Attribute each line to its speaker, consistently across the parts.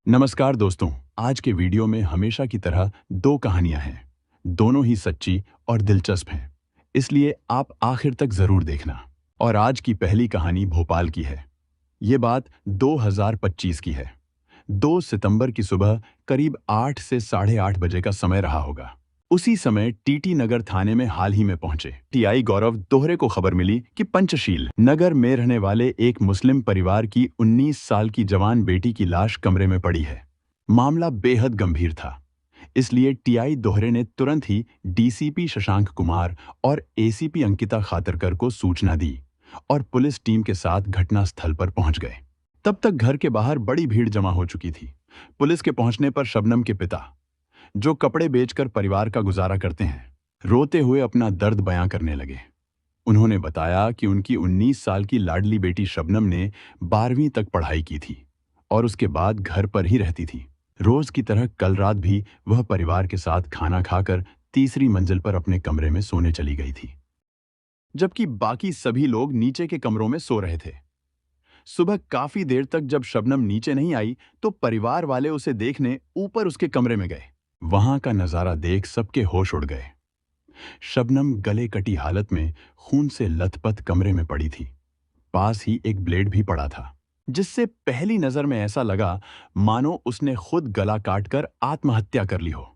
Speaker 1: नमस्कार दोस्तों। आज के वीडियो में हमेशा की तरह दो कहानियां हैं। दोनों ही सच्ची और दिलचस्प हैं, इसलिए आप आखिर तक जरूर देखना। और आज की पहली कहानी भोपाल की है। ये बात 2025 की है। 2 सितंबर की सुबह करीब 8 से साढ़े 8 बजे का समय रहा होगा। उसी समय टीटी नगर थाने में हाल ही में पहुंचे टीआई गौरव दोहरे को खबर मिली कि पंचशील नगर में रहने वाले एक मुस्लिम परिवार की 19 साल की जवान बेटी की लाश कमरे में पड़ी है। मामला बेहद गंभीर था, इसलिए टीआई दोहरे ने तुरंत ही डीसीपी शशांक कुमार और एसीपी अंकिता खातरकर को सूचना दी और पुलिस टीम के साथ घटनास्थल पर पहुंच गए। तब तक घर के बाहर बड़ी भीड़ जमा हो चुकी थी। पुलिस के पहुंचने पर शबनम के पिता, जो कपड़े बेचकर परिवार का गुजारा करते हैं, रोते हुए अपना दर्द बयां करने लगे। उन्होंने बताया कि उनकी 19 साल की लाडली बेटी शबनम ने 12वीं तक पढ़ाई की थी और उसके बाद घर पर ही रहती थी। रोज की तरह कल रात भी वह परिवार के साथ खाना खाकर तीसरी मंजिल पर अपने कमरे में सोने चली गई थी, जबकि बाकी सभी लोग नीचे के कमरों में सो रहे थे। सुबह काफी देर तक जब शबनम नीचे नहीं आई तो परिवार वाले उसे देखने ऊपर उसके कमरे में गए। वहां का नजारा देख सबके होश उड़ गए। शबनम गले कटी हालत में खून से लथपथ कमरे में पड़ी थी। पास ही एक ब्लेड भी पड़ा था, जिससे पहली नजर में ऐसा लगा मानो उसने खुद गला काटकर आत्महत्या कर ली हो।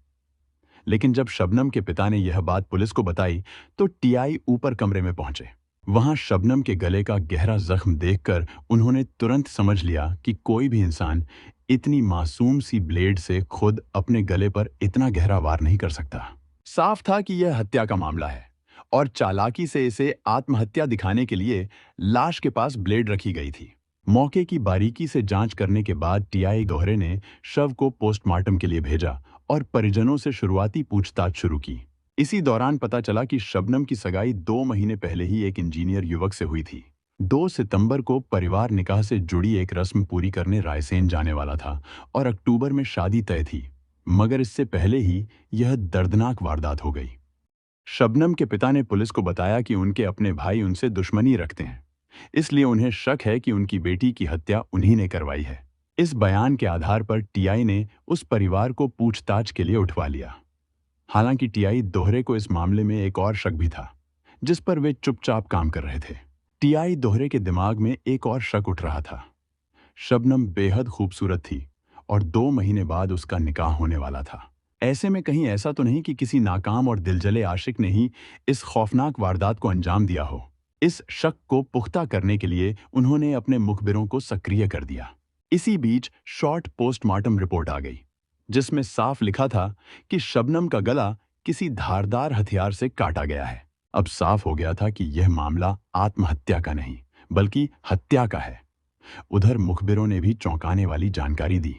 Speaker 1: लेकिन जब शबनम के पिता ने यह बात पुलिस को बताई तो टीआई ऊपर कमरे में पहुंचे। वहां शबनम के गले का गहरा जख्म देखकर उन्होंने तुरंत समझ लिया कि कोई भी इंसान इतनी मासूम सी ब्लेड से खुद अपने गले पर इतना गहरा वार नहीं कर सकता। साफ था कि यह हत्या का मामला है और चालाकी से इसे आत्महत्या दिखाने के लिए लाश के पास ब्लेड रखी गई थी। मौके की बारीकी से जांच करने के बाद टीआई दोहरे ने शव को पोस्टमार्टम के लिए भेजा और परिजनों से शुरुआती पूछताछ शुरू की। इसी दौरान पता चला कि शबनम की सगाई 2 महीने पहले ही एक इंजीनियर युवक से हुई थी। 2 सितंबर को परिवार निकाह से जुड़ी एक रस्म पूरी करने रायसेन जाने वाला था और अक्टूबर में शादी तय थी, मगर इससे पहले ही यह दर्दनाक वारदात हो गई। शबनम के पिता ने पुलिस को बताया कि उनके अपने भाई उनसे दुश्मनी रखते हैं, इसलिए उन्हें शक है कि उनकी बेटी की हत्या उन्हीं ने करवाई है। इस बयान के आधार पर टीआई ने उस परिवार को पूछताछ के लिए उठवा लिया। हालांकि टीआई दोहरे को इस मामले में एक और शक भी था, जिस पर वे चुपचाप काम कर रहे थे। टीआई दोहरे के दिमाग में एक और शक उठ रहा था। शबनम बेहद खूबसूरत थी और 2 महीने बाद उसका निकाह होने वाला था। ऐसे में कहीं ऐसा तो नहीं कि किसी नाकाम और दिलजले आशिक ने ही इस खौफनाक वारदात को अंजाम दिया हो। इस शक को पुख्ता करने के लिए उन्होंने अपने मुखबिरों को सक्रिय कर दिया। इसी बीच शॉर्ट पोस्टमार्टम रिपोर्ट आ गई, जिसमें साफ लिखा था कि शबनम का गला किसी धारदार हथियार से काटा गया है। अब साफ हो गया था कि यह मामला आत्महत्या का नहीं, बल्कि हत्या का है। उधर मुखबिरों ने भी चौंकाने वाली जानकारी दी।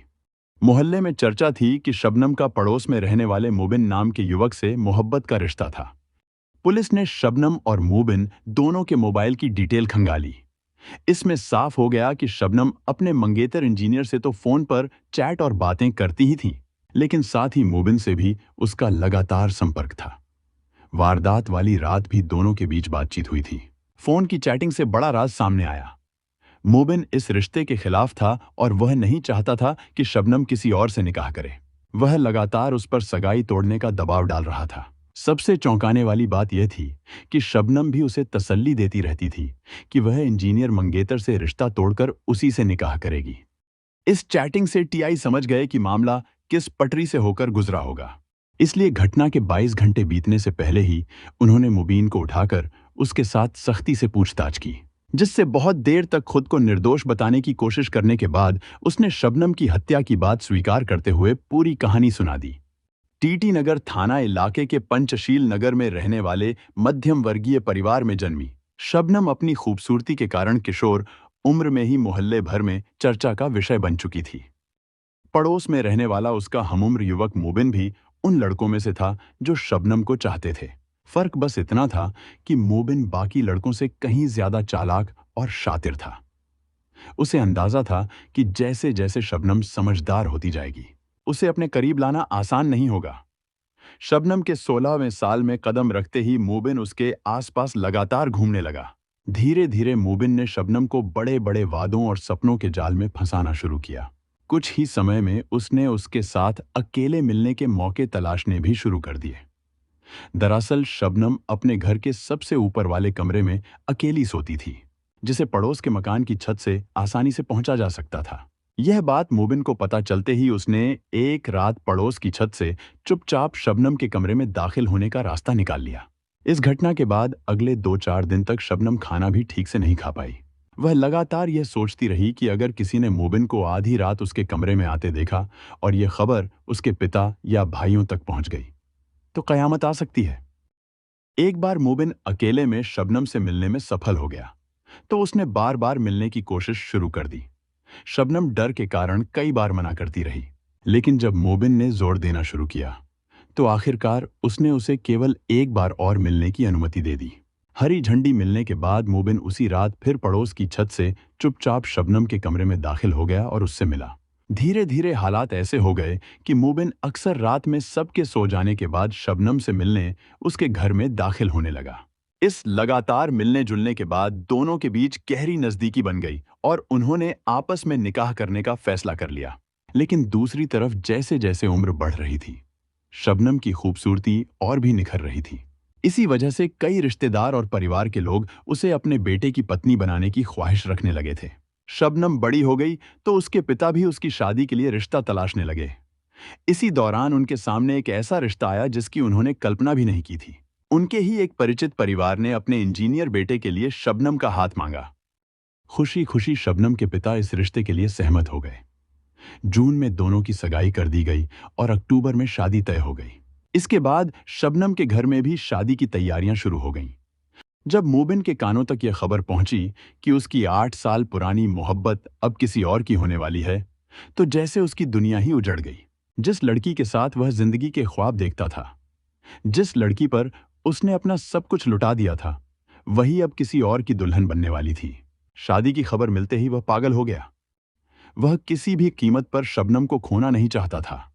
Speaker 1: मोहल्ले में चर्चा थी कि शबनम का पड़ोस में रहने वाले मुबिन नाम के युवक से मोहब्बत का रिश्ता था। पुलिस ने शबनम और मुबिन दोनों के मोबाइल की डिटेल खंगाली। इसमें साफ हो गया कि शबनम अपने मंगेतर इंजीनियर से तो फोन पर चैट और बातें करती ही थी, लेकिन साथ ही मुबिन से भी उसका लगातार संपर्क था। वारदात वाली रात भी दोनों के बीच बातचीत हुई थी। फोन की चैटिंग से बड़ा राज सामने आया। मुबिन इस रिश्ते के खिलाफ था और वह नहीं चाहता था कि शबनम किसी और से निकाह करे। वह लगातार उस पर सगाई तोड़ने का दबाव डाल रहा था। सबसे चौंकाने वाली बात यह थी कि शबनम भी उसे तसल्ली देती रहती थी कि वह इंजीनियर मंगेतर से रिश्ता तोड़कर उसी से निकाह करेगी। इस चैटिंग से टीआई समझ गए कि मामला किस पटरी से होकर गुजरा होगा। इसलिए घटना के 22 घंटे बीतने से पहले ही उन्होंने मुबीन को उठाकर उसके साथ सख्ती से पूछताछ की, जिससे बहुत देर तक खुद को निर्दोष बताने की कोशिश करने के बाद उसने शबनम की हत्या की बात स्वीकार करते हुए पूरी कहानी सुना दी। टीटी नगर थाना इलाके के पंचशील नगर में रहने वाले मध्यम वर्गीय परिवार में जन्मी शबनम अपनी खूबसूरती के कारण किशोर उम्र में ही मोहल्ले भर में चर्चा का विषय बन चुकी थी। पड़ोस में रहने वाला उसका हमउम्र युवक मुबिन भी उन लड़कों में से था जो शबनम को चाहते थे। फर्क बस इतना था कि मुबिन बाकी लड़कों से कहीं ज्यादा चालाक और शातिर था। उसे अंदाजा था कि जैसे जैसे शबनम समझदार होती जाएगी, उसे अपने करीब लाना आसान नहीं होगा। शबनम के 16वें साल में कदम रखते ही मुबिन उसके आसपास लगातार घूमने लगा। धीरे धीरे मुबिन ने शबनम को बड़े बड़े वादों और सपनों के जाल में फंसाना शुरू किया। कुछ ही समय में उसने उसके साथ अकेले मिलने के मौके तलाशने भी शुरू कर दिए। दरअसल शबनम अपने घर के सबसे ऊपर वाले कमरे में अकेली सोती थी, जिसे पड़ोस के मकान की छत से आसानी से पहुंचा जा सकता था। यह बात मोबिन को पता चलते ही उसने एक रात पड़ोस की छत से चुपचाप शबनम के कमरे में दाखिल होने का रास्ता निकाल लिया। इस घटना के बाद अगले 2-4 दिन तक शबनम खाना भी ठीक से नहीं खा पाई। वह लगातार यह सोचती रही कि अगर किसी ने मोबिन को आधी रात उसके कमरे में आते देखा और यह खबर उसके पिता या भाइयों तक पहुंच गई तो कयामत आ सकती है। एक बार मोबिन अकेले में शबनम से मिलने में सफल हो गया, तो उसने बार बार मिलने की कोशिश शुरू कर दी। शबनम डर के कारण कई बार मना करती रही, लेकिन जब मोबिन ने जोर देना शुरू किया, तो आखिरकार उसने उसे केवल एक बार और मिलने की अनुमति दे दी। हरी झंडी मिलने के बाद मोबिन उसी रात फिर पड़ोस की छत से चुपचाप शबनम के कमरे में दाखिल हो गया और उससे मिला। धीरे धीरे हालात ऐसे हो गए कि मोबिन अक्सर रात में सबके सो जाने के बाद शबनम से मिलने उसके घर में दाखिल होने लगा। इस लगातार मिलने जुलने के बाद दोनों के बीच गहरी नजदीकी बन गई और उन्होंने आपस में निकाह करने का फैसला कर लिया। लेकिन दूसरी तरफ जैसे जैसे उम्र बढ़ रही थी, शबनम की खूबसूरती और भी निखर रही थी। इसी वजह से कई रिश्तेदार और परिवार के लोग उसे अपने बेटे की पत्नी बनाने की ख्वाहिश रखने लगे थे। शबनम बड़ी हो गई तो उसके पिता भी उसकी शादी के लिए रिश्ता तलाशने लगे। इसी दौरान उनके सामने एक ऐसा रिश्ता आया जिसकी उन्होंने कल्पना भी नहीं की थी। उनके ही एक परिचित परिवार ने अपने इंजीनियर बेटे के लिए शबनम का हाथ मांगा। खुशी खुशी शबनम के पिता इस रिश्ते के लिए सहमत हो गए। जून में दोनों की सगाई कर दी गई और अक्टूबर में शादी तय हो गई। इसके बाद शबनम के घर में भी शादी की तैयारियां शुरू हो गईं। जब मोबिन के कानों तक यह खबर पहुंची कि उसकी 8 साल पुरानी मोहब्बत अब किसी और की होने वाली है, तो जैसे उसकी दुनिया ही उजड़ गई। जिस लड़की के साथ वह जिंदगी के ख्वाब देखता था, जिस लड़की पर उसने अपना सब कुछ लुटा दिया था, वही अब किसी और की दुल्हन बनने वाली थी। शादी की खबर मिलते ही वह पागल हो गया। वह किसी भी कीमत पर शबनम को खोना नहीं चाहता था,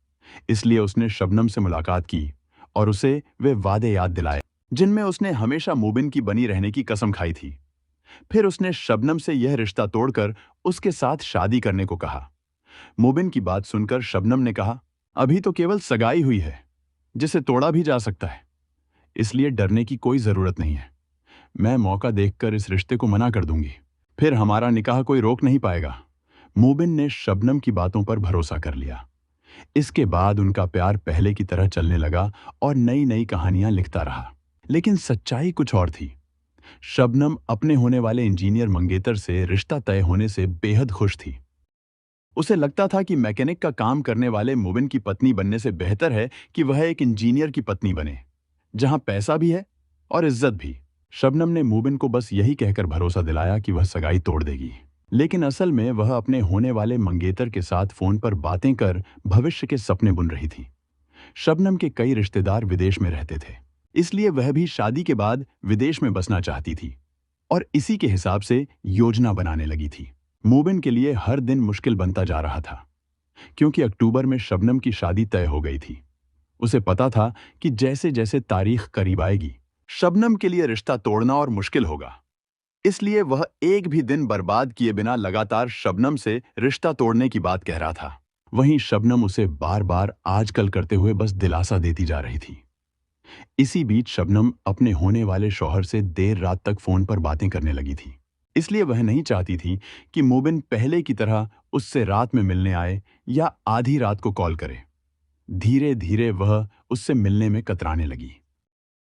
Speaker 1: इसलिए उसने शबनम से मुलाकात की और उसे वे वादे याद दिलाए जिनमें उसने हमेशा मोबिन की बनी रहने की कसम खाई थी। फिर उसने शबनम से यह रिश्ता तोड़कर उसके साथ शादी करने को कहा। मोबिन की बात सुनकर शबनम ने कहा, अभी तो केवल सगाई हुई है, जिसे तोड़ा भी जा सकता है, इसलिए डरने की कोई जरूरत नहीं है। मैं मौका देखकर इस रिश्ते को मना कर दूंगी, फिर हमारा निकाह कोई रोक नहीं पाएगा। मोबिन ने शबनम की बातों पर भरोसा कर लिया। इसके बाद उनका प्यार पहले की तरह चलने लगा और नई नई कहानियां लिखता रहा। लेकिन सच्चाई कुछ और थी। शबनम अपने होने वाले इंजीनियर मंगेतर से रिश्ता तय होने से बेहद खुश थी। उसे लगता था कि मैकेनिक का काम करने वाले मोबिन की पत्नी बनने से बेहतर है कि वह एक इंजीनियर की पत्नी बने, जहां पैसा भी है और इज्जत भी। शबनम ने मोबिन को बस यही कहकर भरोसा दिलाया कि वह सगाई तोड़ देगी, लेकिन असल में वह अपने होने वाले मंगेतर के साथ फोन पर बातें कर भविष्य के सपने बुन रही थी। शबनम के कई रिश्तेदार विदेश में रहते थे, इसलिए वह भी शादी के बाद विदेश में बसना चाहती थी और इसी के हिसाब से योजना बनाने लगी थी। मोबिन के लिए हर दिन मुश्किल बनता जा रहा था, क्योंकि अक्टूबर में शबनम की शादी तय हो गई थी। उसे पता था कि जैसे जैसे तारीख करीब आएगी, शबनम के लिए रिश्ता तोड़ना और मुश्किल होगा। इसलिए वह एक भी दिन बर्बाद किए बिना लगातार शबनम से रिश्ता तोड़ने की बात कह रहा था। वहीं शबनम उसे बार बार आजकल करते हुए बस दिलासा देती जा रही थी। इसी बीच शबनम अपने होने वाले शौहर से देर रात तक फोन पर बातें करने लगी थी। इसलिए वह नहीं चाहती थी कि मोबिन पहले की तरह उससे रात में मिलने आए या आधी रात को कॉल करे। धीरे धीरे वह उससे मिलने में कतराने लगी।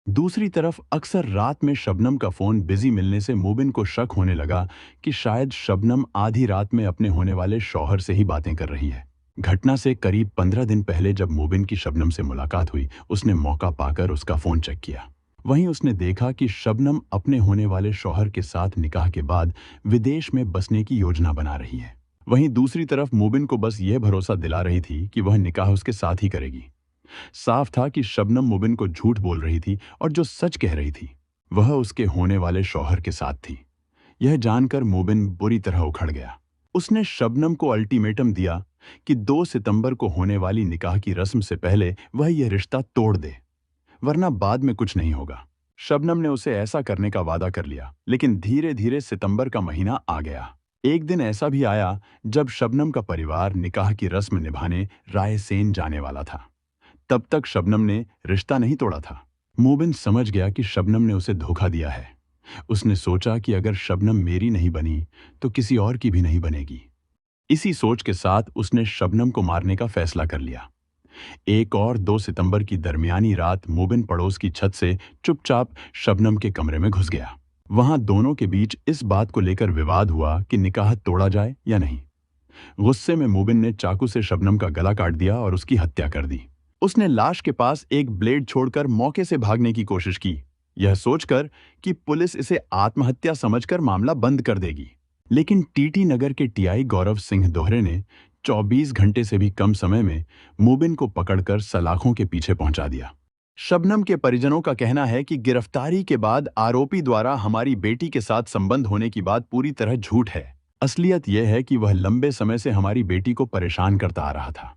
Speaker 1: दूसरी तरफ अक्सर रात में शबनम का फोन बिजी मिलने से मोबिन को शक होने लगा कि शायद शबनम आधी रात में अपने होने वाले शौहर से ही बातें कर रही है। घटना से करीब 15 दिन पहले जब मोबिन की शबनम से मुलाकात हुई, उसने मौका पाकर उसका फोन चेक किया। वहीं उसने देखा कि शबनम अपने होने वाले शौहर के साथ निकाह के बाद विदेश में बसने की योजना बना रही है। वहीं दूसरी तरफ मोबिन को बस यह भरोसा दिला रही थी कि वह निकाह उसके साथ ही करेगी। साफ था कि शबनम मोबिन को झूठ बोल रही थी और जो सच कह रही थी वह उसके होने वाले शौहर के साथ थी। यह जानकर मोबिन बुरी तरह उखड़ गया। उसने शबनम को अल्टीमेटम दिया कि 2 सितंबर को होने वाली निकाह की रस्म से पहले वह यह रिश्ता तोड़ दे, वरना बाद में कुछ नहीं होगा। शबनम ने उसे ऐसा करने का वादा कर लिया, लेकिन धीरे धीरे सितंबर का महीना आ गया। एक दिन ऐसा भी आया जब शबनम का परिवार निकाह की रस्म निभाने रायसेन जाने वाला था। तब तक शबनम ने रिश्ता नहीं तोड़ा था। मोबिन समझ गया कि शबनम ने उसे धोखा दिया है। उसने सोचा कि अगर शबनम मेरी नहीं बनी तो किसी और की भी नहीं बनेगी। इसी सोच के साथ उसने शबनम को मारने का फैसला कर लिया। 1 और 2 सितंबर की दरमियानी रात मोबिन पड़ोस की छत से चुपचाप शबनम के कमरे में घुस गया। वहां दोनों के बीच इस बात को लेकर विवाद हुआ कि निकाह तोड़ा जाए या नहीं। गुस्से में मोबिन ने चाकू से शबनम का गला काट दिया और उसकी हत्या कर दी। उसने लाश के पास एक ब्लेड छोड़कर मौके से भागने की कोशिश की, यह सोचकर कि पुलिस इसे आत्महत्या समझकर मामला बंद कर देगी। लेकिन टीटी नगर के टीआई गौरव सिंह दोहरे ने 24 घंटे से भी कम समय में मोबिन को पकड़कर सलाखों के पीछे पहुंचा दिया। शबनम के परिजनों का कहना है कि गिरफ्तारी के बाद आरोपी द्वारा हमारी बेटी के साथ संबंध होने की बात पूरी तरह झूठ है। असलियत यह है कि वह लंबे समय से हमारी बेटी को परेशान करता आ रहा था।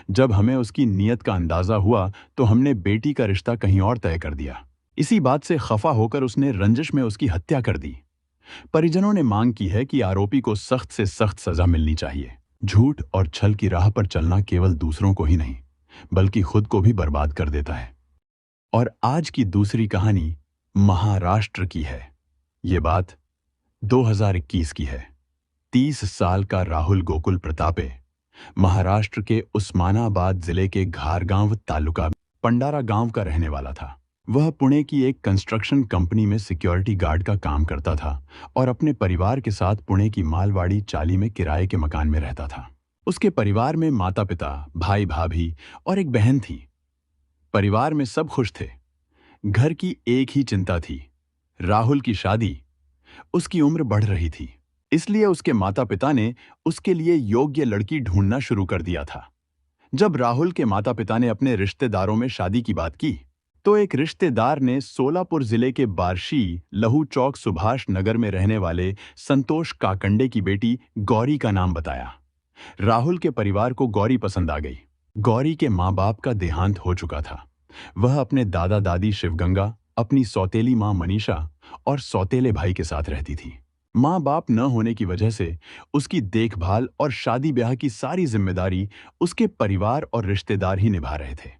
Speaker 1: जब हमें उसकी नीयत का अंदाजा हुआ तो हमने बेटी का रिश्ता कहीं और तय कर दिया। इसी बात से खफा होकर उसने रंजिश में उसकी हत्या कर दी। परिजनों ने मांग की है कि आरोपी को सख्त से सख्त सजा मिलनी चाहिए। झूठ और छल की राह पर चलना केवल दूसरों को ही नहीं बल्कि खुद को भी बर्बाद कर देता है। और आज की दूसरी कहानी महाराष्ट्र की है। ये बात 2021 की है। 30 साल का राहुल गोकुल प्रतापे महाराष्ट्र के उस्मानाबाद जिले के घारगांव तालुका पंडारा गांव का रहने वाला था। वह पुणे की एक कंस्ट्रक्शन कंपनी में सिक्योरिटी गार्ड का काम करता था और अपने परिवार के साथ पुणे की मालवाड़ी चाली में किराए के मकान में रहता था। उसके परिवार में माता पिता, भाई भाभी और एक बहन थी। परिवार में सब खुश थे। घर की एक ही चिंता थी, राहुल की शादी। उसकी उम्र बढ़ रही थी, इसलिए उसके माता पिता ने उसके लिए योग्य लड़की ढूंढना शुरू कर दिया था। जब राहुल के माता पिता ने अपने रिश्तेदारों में शादी की बात की तो एक रिश्तेदार ने सोलापुर जिले के बार्शी लहू चौक सुभाष नगर में रहने वाले संतोष काकंडे की बेटी गौरी का नाम बताया। राहुल के परिवार को गौरी पसंद आ गई। गौरी के माँ बाप का देहांत हो चुका था। वह अपने दादा दादी शिवगंगा, अपनी सौतेली माँ मनीषा और सौतेले भाई के साथ रहती थी। माँ बाप न होने की वजह से उसकी देखभाल और शादी ब्याह की सारी जिम्मेदारी उसके परिवार और रिश्तेदार ही निभा रहे थे।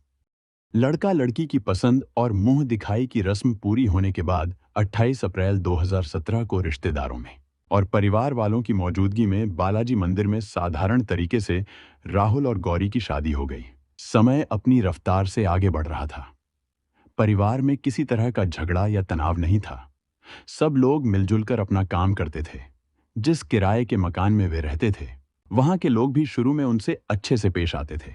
Speaker 1: लड़का लड़की की पसंद और मुंह दिखाई की रस्म पूरी होने के बाद 28 अप्रैल 2017 को रिश्तेदारों में और परिवार वालों की मौजूदगी में बालाजी मंदिर में साधारण तरीके से राहुल और गौरी की शादी हो गई। समय अपनी रफ्तार से आगे बढ़ रहा था। परिवार में किसी तरह का झगड़ा या तनाव नहीं था। सब लोग मिलजुल कर अपना काम करते थे। जिस किराए के मकान में वे रहते थे वहां के लोग भी शुरू में उनसे अच्छे से पेश आते थे।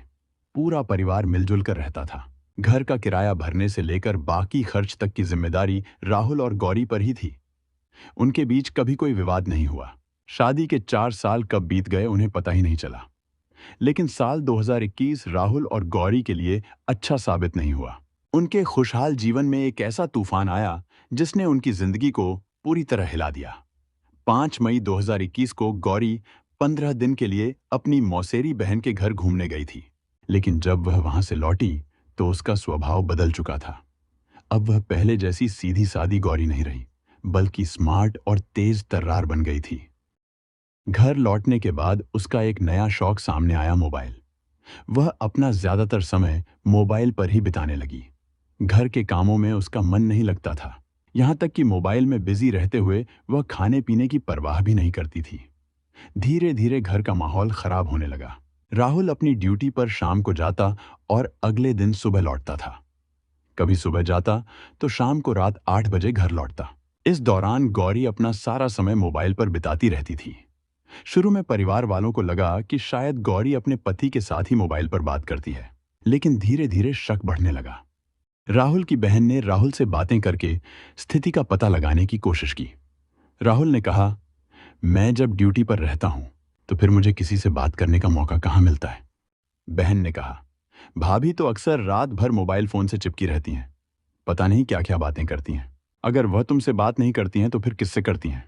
Speaker 1: पूरा परिवार मिलजुल कर रहता था। घर का किराया भरने से लेकर बाकी खर्च तक की जिम्मेदारी राहुल और गौरी पर ही थी। उनके बीच कभी कोई विवाद नहीं हुआ। शादी के 4 साल कब बीत गए उन्हें पता ही नहीं चला। लेकिन साल 2021 राहुल और गौरी के लिए अच्छा साबित नहीं हुआ। उनके खुशहाल जीवन में एक ऐसा तूफान आया जिसने उनकी जिंदगी को पूरी तरह हिला दिया। 5 मई 2021 को गौरी 15 दिन के लिए अपनी मौसेरी बहन के घर घूमने गई थी। लेकिन जब वह वहां से लौटी तो उसका स्वभाव बदल चुका था। अब वह पहले जैसी सीधी सादी गौरी नहीं रही बल्कि स्मार्ट और तेज तर्रार बन गई थी। घर लौटने के बाद उसका एक नया शौक सामने आया, मोबाइल। वह अपना ज्यादातर समय मोबाइल पर ही बिताने लगी। घर के कामों में उसका मन नहीं लगता था। यहां तक कि मोबाइल में बिजी रहते हुए वह खाने पीने की परवाह भी नहीं करती थी। धीरे धीरे घर का माहौल खराब होने लगा। राहुल अपनी ड्यूटी पर शाम को जाता और अगले दिन सुबह लौटता था। कभी सुबह जाता तो शाम को रात 8 बजे घर लौटता। इस दौरान गौरी अपना सारा समय मोबाइल पर बिताती रहती थी। शुरू में परिवार वालों को लगा कि शायद गौरी अपने पति के साथ ही मोबाइल पर बात करती है, लेकिन धीरे धीरे शक बढ़ने लगा। राहुल की बहन ने राहुल से बातें करके स्थिति का पता लगाने की कोशिश की। राहुल ने कहा, मैं जब ड्यूटी पर रहता हूं तो फिर मुझे किसी से बात करने का मौका कहाँ मिलता है। बहन ने कहा, भाभी तो अक्सर रात भर मोबाइल फोन से चिपकी रहती हैं, पता नहीं क्या क्या बातें करती हैं। अगर वह तुमसे बात नहीं करती हैं तो फिर किससे करती हैं।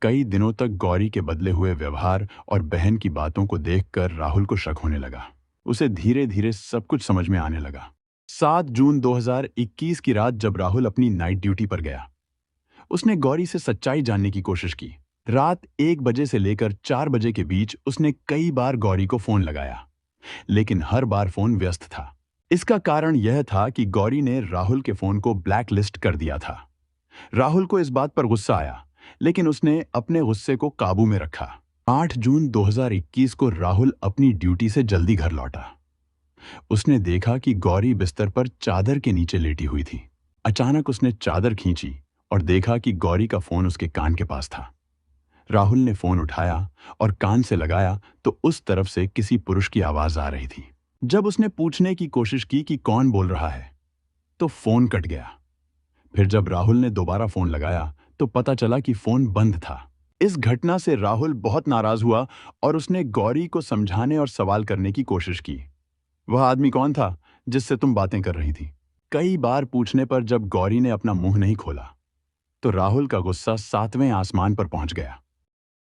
Speaker 1: कई दिनों तक गौरी के बदले हुए व्यवहार और बहन की बातों को देखकर राहुल को शक होने लगा। उसे धीरे धीरे सब कुछ समझ में आने लगा। 7 जून 2021 की रात जब राहुल अपनी नाइट ड्यूटी पर गया, उसने गौरी से सच्चाई जानने की कोशिश की। रात 1 बजे से लेकर 4 बजे के बीच उसने कई बार गौरी को फोन लगाया, लेकिन हर बार फोन व्यस्त था। इसका कारण यह था कि गौरी ने राहुल के फोन को ब्लैक लिस्ट कर दिया था। राहुल को इस बात पर गुस्सा आया, लेकिन उसने अपने गुस्से को काबू में रखा। 8 जून 2021 को राहुल अपनी ड्यूटी से जल्दी घर लौटा। उसने देखा कि गौरी बिस्तर पर चादर के नीचे लेटी हुई थी। अचानक उसने चादर खींची और देखा कि गौरी का फोन उसके कान के पास था। राहुल ने फोन उठाया और कान से लगाया तो उस तरफ से किसी पुरुष की आवाज आ रही थी। जब उसने पूछने की कोशिश की कि कौन बोल रहा है, तो फोन कट गया। फिर जब राहुल ने दोबारा फोन लगाया तो पता चला कि फोन बंद था। इस घटना से राहुल बहुत नाराज हुआ और उसने गौरी को समझाने और सवाल करने की कोशिश की। वह आदमी कौन था जिससे तुम बातें कर रही थी? कई बार पूछने पर जब गौरी ने अपना मुंह नहीं खोला तो राहुल का गुस्सा 7वें आसमान पर पहुंच गया।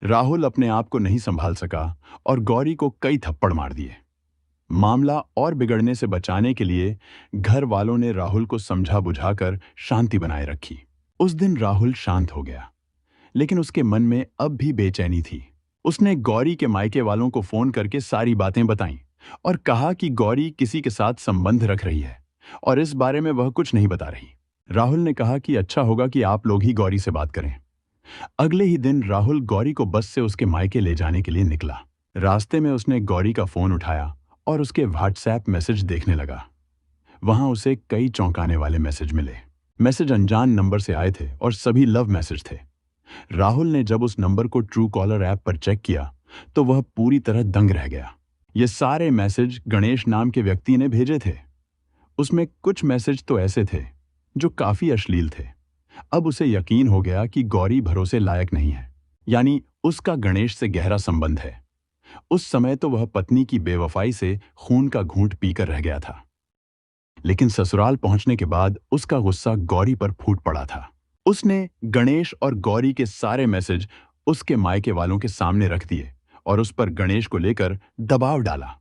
Speaker 1: राहुल अपने आप को नहीं संभाल सका और गौरी को कई थप्पड़ मार दिए। मामला और बिगड़ने से बचाने के लिए घर वालों ने राहुल को समझा बुझाकर शांति बनाए रखी। उस दिन राहुल शांत हो गया, लेकिन उसके मन में अब भी बेचैनी थी। उसने गौरी के मायके वालों को फोन करके सारी बातें बताईं और कहा कि गौरी किसी के साथ संबंध रख रही है और इस बारे में वह कुछ नहीं बता रही। राहुल ने कहा कि अच्छा होगा कि आप लोग ही गौरी से बात करें। अगले ही दिन राहुल गौरी को बस से उसके मायके ले जाने के लिए निकला। रास्ते में उसने गौरी का फोन उठाया और उसके व्हाट्सएप मैसेज देखने लगा। वहां उसे कई चौंकाने वाले मैसेज मिले। मैसेज अनजान नंबर से आए थे और सभी लव मैसेज थे। राहुल ने जब उस नंबर को ट्रू कॉलर ऐप पर चेक किया तो वह पूरी तरह दंग रह गया। ये सारे मैसेज गणेश नाम के व्यक्ति ने भेजे थे। उसमें कुछ मैसेज तो ऐसे थे जो काफी अश्लील थे। अब उसे यकीन हो गया कि गौरी भरोसे लायक नहीं है, यानी उसका गणेश से गहरा संबंध है। उस समय तो वह पत्नी की बेवफाई से खून का घूंट पीकर रह गया था, लेकिन ससुराल पहुंचने के बाद उसका गुस्सा गौरी पर फूट पड़ा था। उसने गणेश और गौरी के सारे मैसेज उसके मायके वालों के सामने रख दिए और उस पर गणेश को लेकर दबाव डाला,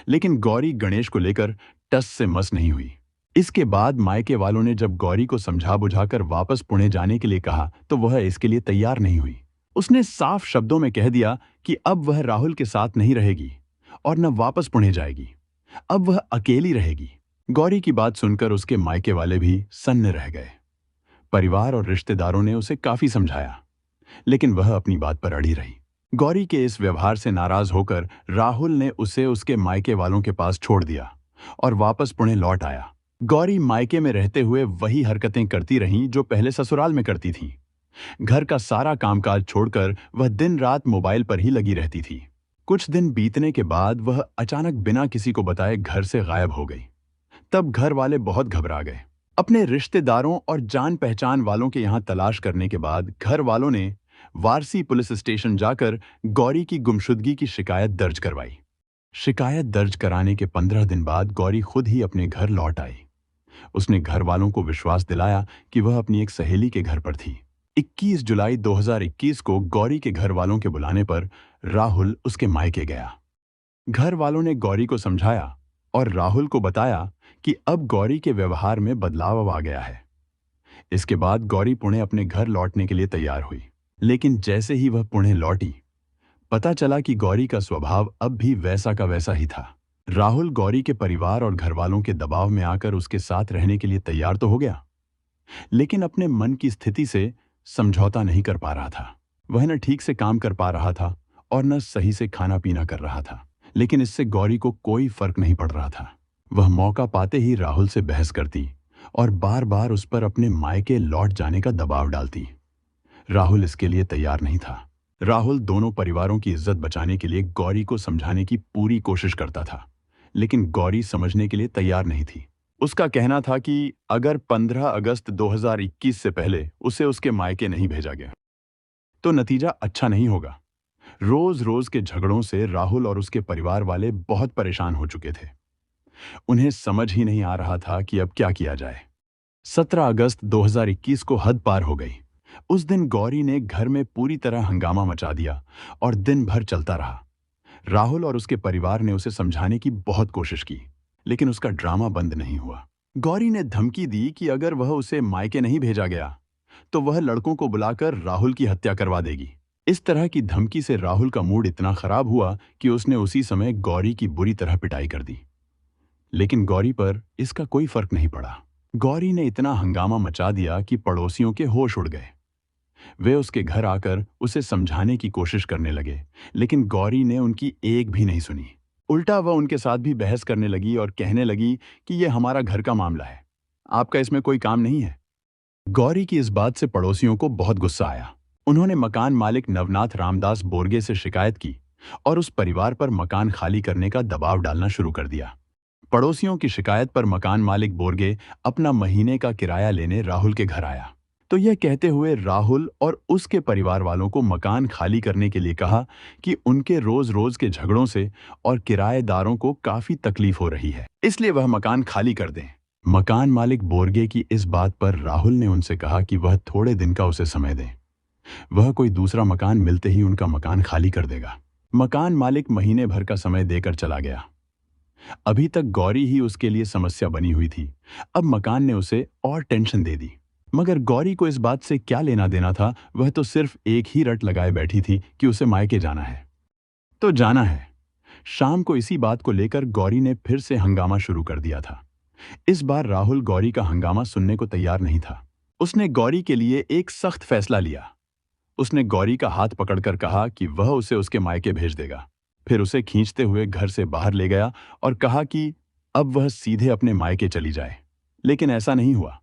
Speaker 1: लेकिन गौरी गणेश को लेकर टस से मस नहीं हुई। इसके बाद मायके वालों ने जब गौरी को समझा बुझाकर वापस पुणे जाने के लिए कहा तो वह इसके लिए तैयार नहीं हुई। उसने साफ शब्दों में कह दिया कि अब वह राहुल के साथ नहीं रहेगी और न वापस पुणे जाएगी। अब वह अकेली रहेगी। गौरी की बात सुनकर उसके मायके वाले भी सन्न रह गए। परिवार और रिश्तेदारों ने उसे काफी समझाया, लेकिन वह अपनी बात पर अड़ी रही। गौरी के इस व्यवहार से नाराज होकर राहुल ने उसे उसके मायके वालों के पास छोड़ दिया और वापस पुणे लौट आया। गौरी मायके में रहते हुए वही हरकतें करती रहीं जो पहले ससुराल में करती थी। घर का सारा कामकाज छोड़कर वह दिन रात मोबाइल पर ही लगी रहती थी। कुछ दिन बीतने के बाद वह अचानक बिना किसी को बताए घर से गायब हो गई। तब घर वाले बहुत घबरा गए। अपने रिश्तेदारों और जान पहचान वालों के यहाँ तलाश करने के बाद घर वालों ने वारसी पुलिस स्टेशन जाकर गौरी की गुमशुदगी की शिकायत दर्ज करवाई। शिकायत दर्ज कराने के 15 दिन बाद गौरी खुद ही अपने घर लौट आई। उसने घर वालों को विश्वास दिलाया कि वह अपनी एक सहेली के घर पर थी। 21 जुलाई 2021 को गौरी के घर वालों के बुलाने पर राहुल उसके मायके गया। घर वालों ने गौरी को समझाया और राहुल को बताया कि अब गौरी के व्यवहार में बदलाव आ गया है। इसके बाद गौरी पुणे अपने घर लौटने के लिए तैयार हुई, लेकिन जैसे ही वह पुणे लौटी, पता चला कि गौरी का स्वभाव अब भी वैसा का वैसा ही था। राहुल गौरी के परिवार और घरवालों के दबाव में आकर उसके साथ रहने के लिए तैयार तो हो गया, लेकिन अपने मन की स्थिति से समझौता नहीं कर पा रहा था। वह न ठीक से काम कर पा रहा था और न सही से खाना पीना कर रहा था, लेकिन इससे गौरी को कोई फर्क नहीं पड़ रहा था। वह मौका पाते ही राहुल से बहस करती और बार बार उस पर अपने मायके लौट जाने का दबाव डालती। राहुल इसके लिए तैयार नहीं था। राहुल दोनों परिवारों की इज्जत बचाने के लिए गौरी को समझाने की पूरी कोशिश करता था, लेकिन गौरी समझने के लिए तैयार नहीं थी। उसका कहना था कि अगर 15 अगस्त 2021 से पहले उसे उसके मायके नहीं भेजा गया तो नतीजा अच्छा नहीं होगा। रोज रोज के झगड़ों से राहुल और उसके परिवार वाले बहुत परेशान हो चुके थे। उन्हें समझ ही नहीं आ रहा था कि अब क्या किया जाए। 17 अगस्त 2021 को हद पार हो गई। उस दिन गौरी ने घर में पूरी तरह हंगामा मचा दिया और दिन भर चलता रहा। राहुल और उसके परिवार ने उसे समझाने की बहुत कोशिश की, लेकिन उसका ड्रामा बंद नहीं हुआ। गौरी ने धमकी दी कि अगर वह उसे मायके नहीं भेजा गया तो वह लड़कों को बुलाकर राहुल की हत्या करवा देगी। इस तरह की धमकी से राहुल का मूड इतना खराब हुआ कि उसने उसी समय गौरी की बुरी तरह पिटाई कर दी। लेकिन गौरी पर इसका कोई फर्क नहीं पड़ा। गौरी ने इतना हंगामा मचा दिया कि पड़ोसियों के होश उड़ गए। वे उसके घर आकर उसे समझाने की कोशिश करने लगे, लेकिन गौरी ने उनकी एक भी नहीं सुनी। उल्टा वह उनके साथ भी बहस करने लगी और कहने लगी कि यह हमारा घर का मामला है, आपका इसमें कोई काम नहीं है। गौरी की इस बात से पड़ोसियों को बहुत गुस्सा आया। उन्होंने मकान मालिक नवनाथ रामदास बोरगे से शिकायत की और उस परिवार पर मकान खाली करने का दबाव डालना शुरू कर दिया। पड़ोसियों की शिकायत पर मकान मालिक बोरगे अपना महीने का किराया लेने राहुल के घर आया, तो यह कहते हुए राहुल और उसके परिवार वालों को मकान खाली करने के लिए कहा कि उनके रोज रोज के झगड़ों से और किराएदारों को काफी तकलीफ हो रही है, इसलिए वह मकान खाली कर दें। मकान मालिक बोरगे की इस बात पर राहुल ने उनसे कहा कि वह थोड़े दिन का उसे समय दें, वह कोई दूसरा मकान मिलते ही उनका मकान खाली कर देगा। मकान मालिक महीने भर का समय देकर चला गया। अभी तक गौरी ही उसके लिए समस्या बनी हुई थी, अब मकान ने उसे और टेंशन दे दी। मगर गौरी को इस बात से क्या लेना देना था, वह तो सिर्फ एक ही रट लगाए बैठी थी कि उसे मायके जाना है तो जाना है। शाम को इसी बात को लेकर गौरी ने फिर से हंगामा शुरू कर दिया था। इस बार राहुल गौरी का हंगामा सुनने को तैयार नहीं था। उसने गौरी के लिए एक सख्त फैसला लिया। उसने गौरी का हाथ पकड़कर कहा कि वह उसे उसके मायके भेज देगा। फिर उसे खींचते हुए घर से बाहर ले गया और कहा कि अब वह सीधे अपने मायके चली जाए। लेकिन ऐसा नहीं हुआ।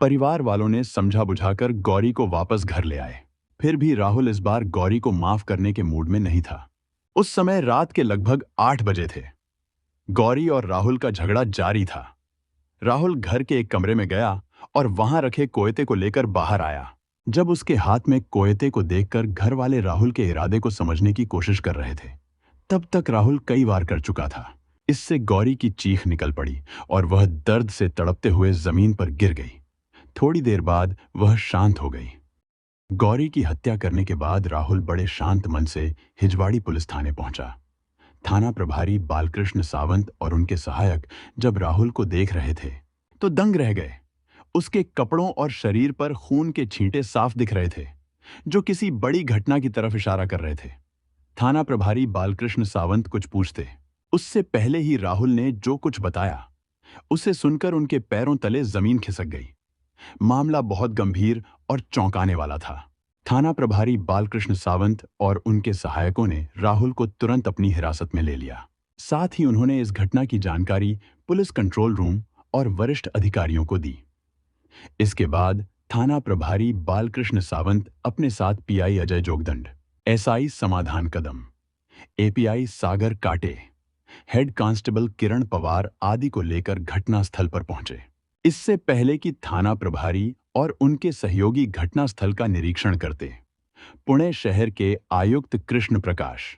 Speaker 1: परिवार वालों ने समझा बुझाकर गौरी को वापस घर ले आए। फिर भी राहुल इस बार गौरी को माफ करने के मूड में नहीं था। उस समय रात के लगभग 8 बजे थे। गौरी और राहुल का झगड़ा जारी था। राहुल घर के एक कमरे में गया और वहां रखे कोयते को लेकर बाहर आया। जब उसके हाथ में कोयते को देखकर घर वाले राहुल के इरादे को समझने की कोशिश कर रहे थे, तब तक राहुल कई वार कर चुका था। इससे गौरी की चीख निकल पड़ी और वह दर्द से तड़पते हुए जमीन पर गिर गई। थोड़ी देर बाद वह शांत हो गई। गौरी की हत्या करने के बाद राहुल बड़े शांत मन से हिजवाड़ी पुलिस थाने पहुंचा। थाना प्रभारी बालकृष्ण सावंत और उनके सहायक जब राहुल को देख रहे थे तो दंग रह गए। उसके कपड़ों और शरीर पर खून के छींटे साफ दिख रहे थे, जो किसी बड़ी घटना की तरफ इशारा कर रहे थे। थाना प्रभारी बालकृष्ण सावंत कुछ पूछते उससे पहले ही राहुल ने जो कुछ बताया, उसे सुनकर उनके पैरों तले जमीन खिसक गई। मामला बहुत गंभीर और चौंकाने वाला था। थाना प्रभारी बालकृष्ण सावंत और उनके सहायकों ने राहुल को तुरंत अपनी हिरासत में ले लिया। साथ ही उन्होंने इस घटना की जानकारी पुलिस कंट्रोल रूम और वरिष्ठ अधिकारियों को दी। इसके बाद थाना प्रभारी बालकृष्ण सावंत अपने साथ पीआई अजय जोगदंड, एसआई समाधान कदम, एपीआई सागर काटे, हेड कांस्टेबल किरण पवार आदि को लेकर घटनास्थल पर पहुंचे। इससे पहले कि थाना प्रभारी और उनके सहयोगी घटनास्थल का निरीक्षण करते, पुणे शहर के आयुक्त कृष्ण प्रकाश,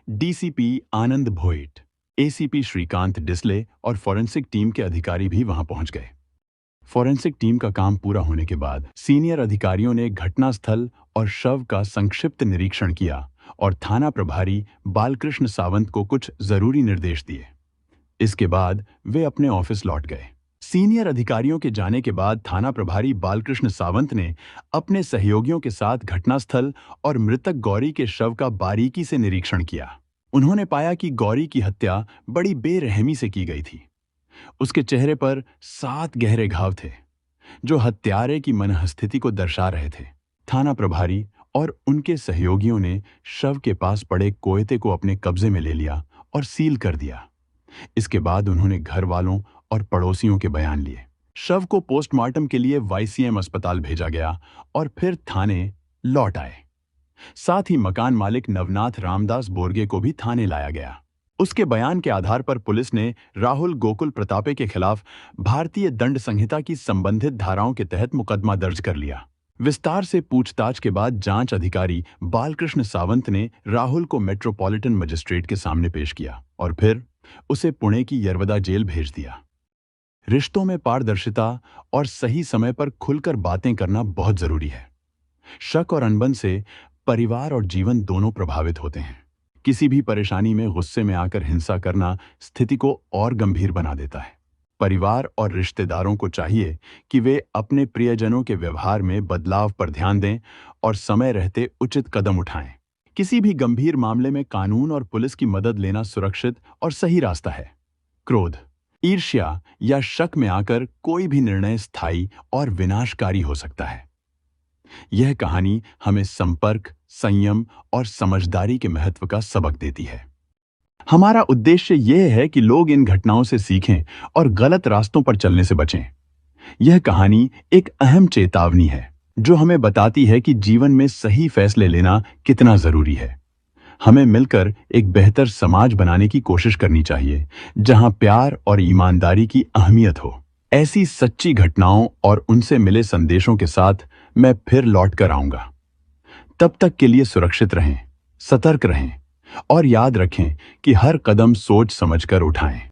Speaker 1: डीसीपी आनंद भोइट, एसीपी श्रीकांत डिसले और फॉरेंसिक टीम के अधिकारी भी वहां पहुंच गए। फॉरेंसिक टीम का काम पूरा होने के बाद सीनियर अधिकारियों ने घटनास्थल और शव का संक्षिप्त निरीक्षण किया और थाना प्रभारी बालकृष्ण सावंत को कुछ जरूरी निर्देश दिए। इसके बाद वे अपने ऑफिस लौट गए। सीनियर अधिकारियों के जाने के बाद थाना प्रभारी बालकृष्ण सावंत ने अपने सहयोगियों के साथ घटनास्थल और मृतक गौरी के शव का बारीकी से निरीक्षण किया। उन्होंने पाया कि गौरी की हत्या बड़ी बेरहमी से की गई थी। उसके चेहरे पर 7 गहरे घाव थे, जो हत्यारे की मनःस्थिति को दर्शा रहे थे। थाना प्रभारी और उनके सहयोगियों ने शव के पास पड़े कोयते को अपने कब्जे में ले लिया और सील कर दिया। इसके बाद उन्होंने घर वालों और पड़ोसियों के बयान लिए। शव को पोस्टमार्टम के लिए वाईसीएम अस्पताल भेजा गया और फिर थाने लौट आए। साथ ही मकान मालिक नवनाथ रामदास बोरगे को भी थाने लाया गया। उसके बयान के आधार पर पुलिस ने राहुल गोकुल प्रतापे के खिलाफ भारतीय दंड संहिता की संबंधित धाराओं के तहत मुकदमा दर्ज कर लिया। विस्तार से पूछताछ के बाद जांच अधिकारी बालकृष्ण सावंत ने राहुल को मेट्रोपॉलिटन मजिस्ट्रेट के सामने पेश किया और फिर उसे पुणे की यरवदा जेल भेज दिया। रिश्तों में पारदर्शिता और सही समय पर खुलकर बातें करना बहुत जरूरी है। शक और अनबन से परिवार और जीवन दोनों प्रभावित होते हैं। किसी भी परेशानी में गुस्से में आकर हिंसा करना स्थिति को और गंभीर बना देता है। परिवार और रिश्तेदारों को चाहिए कि वे अपने प्रियजनों के व्यवहार में बदलाव पर ध्यान दें और समय रहते उचित कदम उठाएं। किसी भी गंभीर मामले में कानून और पुलिस की मदद लेना सुरक्षित और सही रास्ता है। क्रोध, ईर्ष्या या शक में आकर कोई भी निर्णय स्थायी और विनाशकारी हो सकता है। यह कहानी हमें संपर्क, संयम और समझदारी के महत्व का सबक देती है। हमारा उद्देश्य यह है कि लोग इन घटनाओं से सीखें और गलत रास्तों पर चलने से बचें। यह कहानी एक अहम चेतावनी है जो हमें बताती है कि जीवन में सही फैसले लेना कितना जरूरी है। हमें मिलकर एक बेहतर समाज बनाने की कोशिश करनी चाहिए, जहां प्यार और ईमानदारी की अहमियत हो। ऐसी सच्ची घटनाओं और उनसे मिले संदेशों के साथ मैं फिर लौट कर आऊंगा। तब तक के लिए सुरक्षित रहें, सतर्क रहें और याद रखें कि हर कदम सोच समझकर उठाएं।